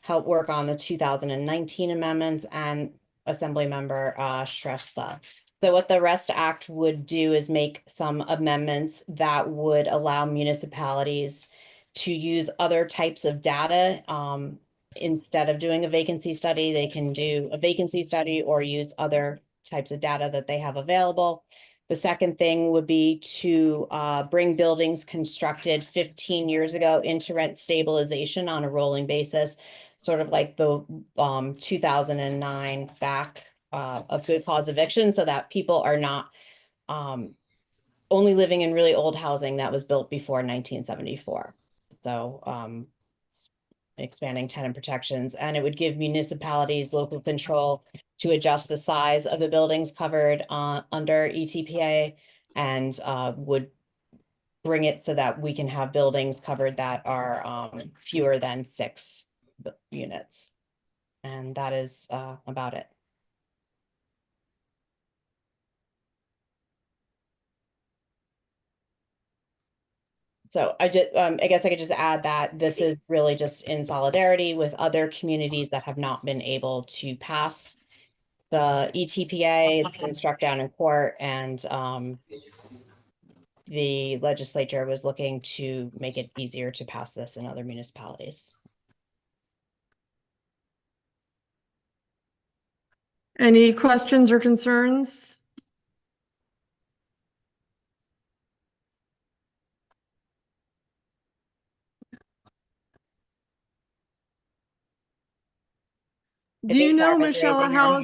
helped work on the 2019 amendments, and Assemblymember Shrestha. So what the REST Act would do is make some amendments that would allow municipalities to use other types of data. Instead of doing a vacancy study, they can do a vacancy study or use other types of data that they have available. The second thing would be to bring buildings constructed 15 years ago into rent stabilization on a rolling basis, sort of like the 2009 back of good cause eviction, so that people are not only living in really old housing that was built before 1974. So expanding tenant protections, and it would give municipalities local control to adjust the size of the buildings covered under ETPA, and would bring it so that we can have buildings covered that are fewer than 6 units. And that is about it. So I guess I could just add that this is really just in solidarity with other communities that have not been able to pass the ETPA. It's been struck down in court, and the legislature was looking to make it easier to pass this in other municipalities. Any questions or concerns? Do you know, Michelle, how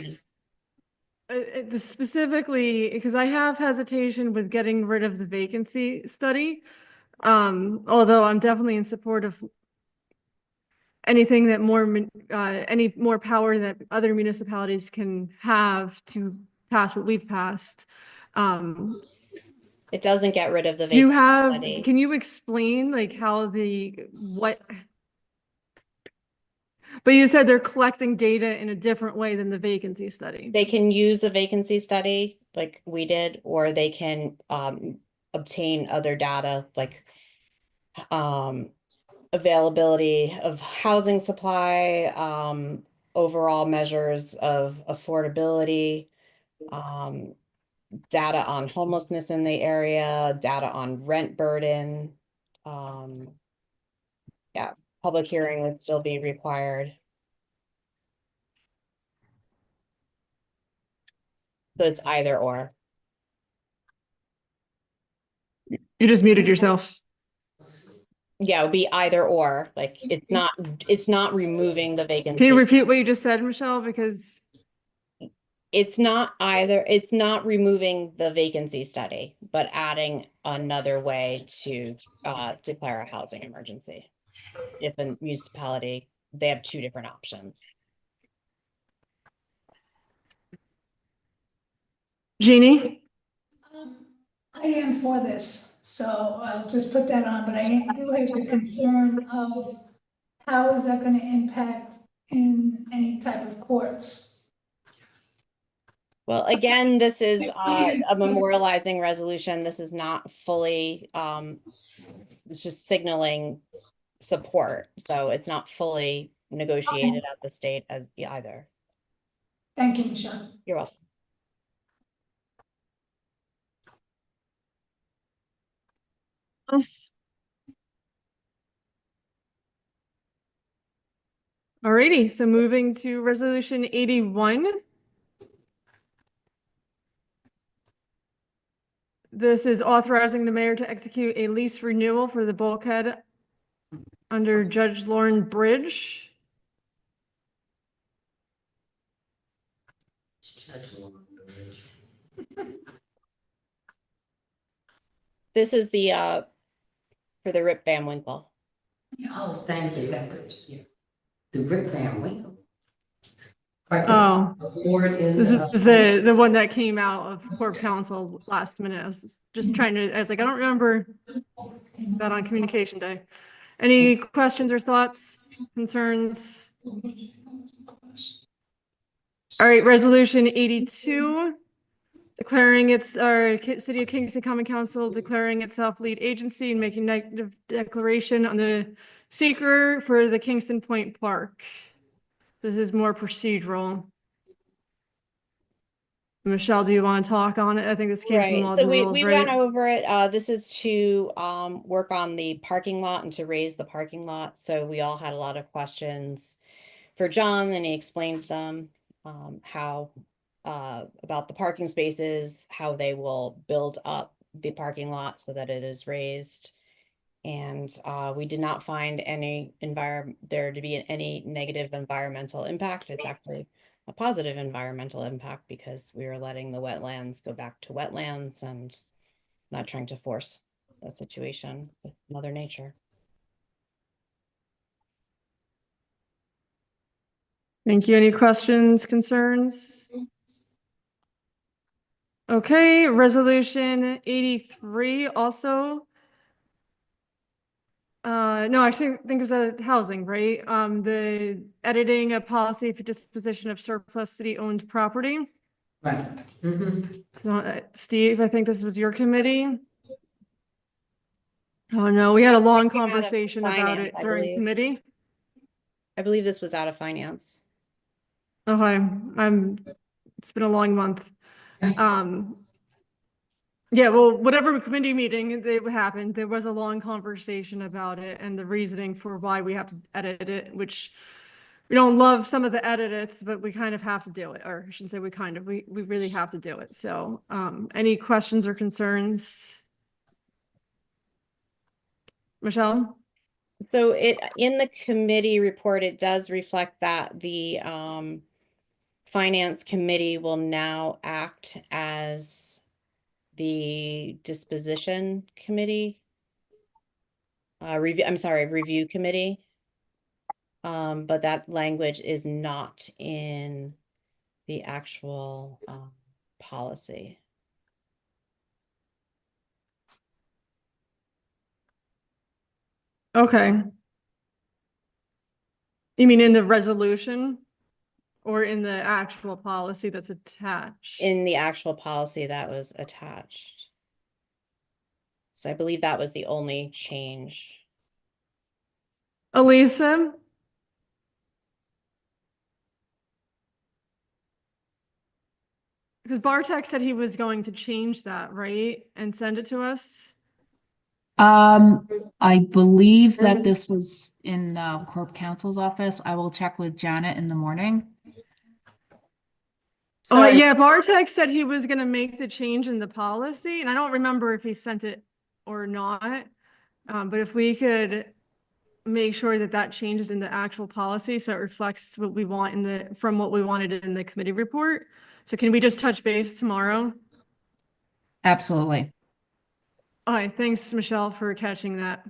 specifically, because I have hesitation with getting rid of the vacancy study, although I'm definitely in support of anything that any more power that other municipalities can have to pass what we've passed. It doesn't get rid of the Do you vacancy have, study. can you explain like how but you said they're collecting data in a different way than the vacancy study. They can use a vacancy study like we did, or they can obtain other data like availability of housing supply, overall measures of affordability, data on homelessness in the area, data on rent burden. Yeah, public hearing would still be required. So it's either or. You just muted yourself. Yeah, it would be either or. Like it's not removing the vacancy. Can you repeat what you just said, Michelle? Because it's not removing the vacancy study, but adding another way to declare a housing emergency. If a municipality, they have 2 different options. Jeannie? I am for this, so I'll just put that on, but I do have the concern of how is that gonna impact in any type of courts? Well, again, this is a memorializing resolution. This is not fully, it's just signaling support. So it's not fully negotiated at the state as either. Thank you, Michelle. You're welcome. Alrighty, so moving to resolution 81. This is authorizing the mayor to execute a lease renewal for the bulkhead under Judge Lauren Bridge. This is the for the Rip Van Winkle. Oh, thank you. The Rip Van Winkle. Oh, Board in this is the one that came out of Corp Council last minute. I was just trying to, I was like, I don't remember that on communication day. Any questions or thoughts, concerns? All right, resolution 82, declaring its, City of Kingston Common Council declaring itself lead agency and making negative declaration on the seeker for the Kingston Point Park. This is more procedural. Michelle, do you want to talk on it? I think this came from Right, laws so and we rules, went right? over it. This is to work on the parking lot and to raise the parking lot. So we all had a lot of questions for John, and he explained them, how about the parking spaces, how they will build up the parking lot so that it is raised. And we did not find there to be any negative environmental impact. It's actually a positive environmental impact because we are letting the wetlands go back to wetlands and not trying to force a situation with Mother Nature. Thank you. Any questions, concerns? Okay, resolution 83 also. No, I think it was a housing, right? The editing a policy for disposition of surplus city-owned property. Right. Mhm. So, Steve, I think this was your committee. Oh, no, we had a long Came out of conversation about finance, it I during believe. committee. I believe this was out of finance. Okay, it's been a long month. Yeah, well, whatever committee meeting that happened, there was a long conversation about it and the reasoning for why we have to edit it, which we don't love some of the edits, but we kind of have to do it, or I shouldn't say we really have to do it. So, any questions or concerns? Michelle? So in the committee report, it does reflect that the finance committee will now act as the disposition committee. Review committee. But that language is not in the actual policy. Okay. You mean in the resolution or in the actual policy that's attached? In the actual policy that was attached. So I believe that was the only change. Elisa? Because Bartek said he was going to change that, right? And send it to us? I believe that this was in Corp Counsel's office. I will check with Janet in the morning. Oh, Sorry. yeah, Bartek said he was gonna make the change in the policy, and I don't remember if he sent it or not. But if we could make sure that that changes in the actual policy, so it reflects what we want from what we wanted in the committee report. So can we just touch base tomorrow? Absolutely. All right, thanks, Michelle, for catching that.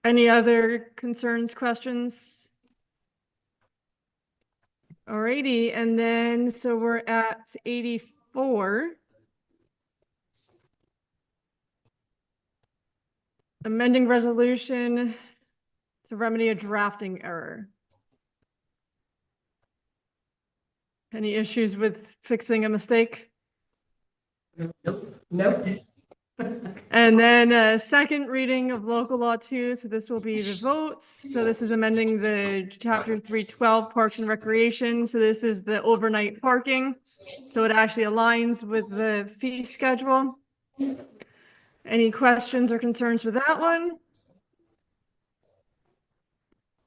Any other concerns, questions? Alrighty, and then, so we're at 84. Amending resolution to remedy a drafting error. Any issues with fixing a mistake? Nope. And then a second reading of local law 2, so this will be the votes. So this is amending the chapter 312 Parks and Recreation. So this is the overnight parking. So it actually aligns with the fee schedule. Any questions or concerns with that one?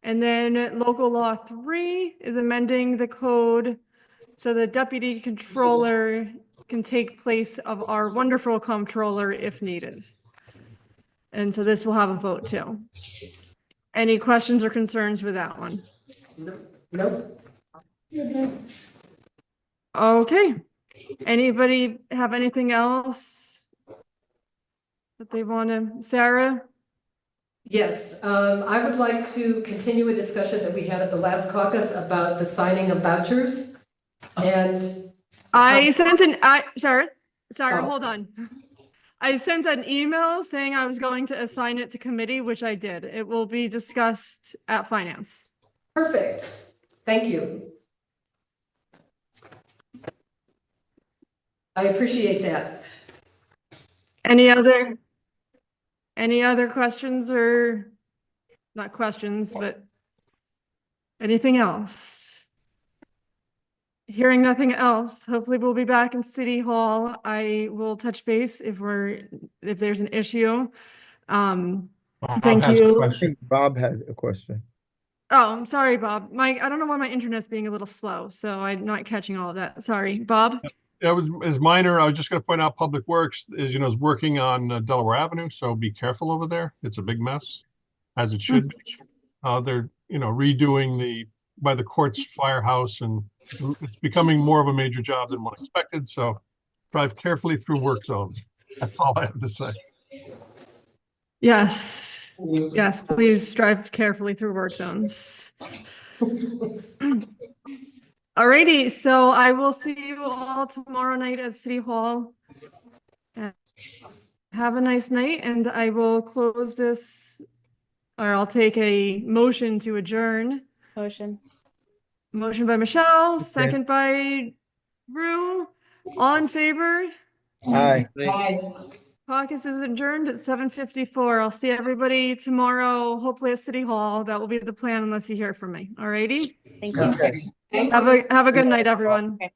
And then local law 3 is amending the code so the deputy controller can take place of our wonderful comptroller if needed. And so this will have a vote too. Any questions or concerns with that one? Nope. Okay. Anybody have anything else that they want to, Sarah? Yes, I would like to continue a discussion that we had at the last caucus about the signing of vouchers. And I sent Sarah, Oh. hold on. I sent an email saying I was going to assign it to committee, which I did. It will be discussed at finance. Perfect. Thank you. I appreciate that. Any other questions or not questions, but anything else? Hearing nothing else, hopefully we'll be back in City Hall. I will touch base if there's an issue. Bob Thank has a you. I question. think Bob had a question. Oh, I'm sorry, Bob. I don't know why my internet's being a little slow, so I'm not catching all of that. Sorry, Bob. It's minor. I was just going to point out Public Works is working on Delaware Avenue, so be careful over there. It's a big mess, as it should be. They're, redoing by the court's firehouse, and it's becoming more of a major job than one expected. So drive carefully through work zones. That's all I have to say. Yes. Yes, please drive carefully through work zones. Alrighty, so I will see you all tomorrow night at City Hall. Have a nice night, and I will close this, or I'll take a motion to adjourn. Motion. Motion by Michelle, second by Rue. All in favor? Aye. Caucus is adjourned at 7:54. I'll see everybody tomorrow, hopefully at City Hall. That will be the plan unless you hear from me. Alrighty? Thank you. Okay. Have a good night, everyone. Okay.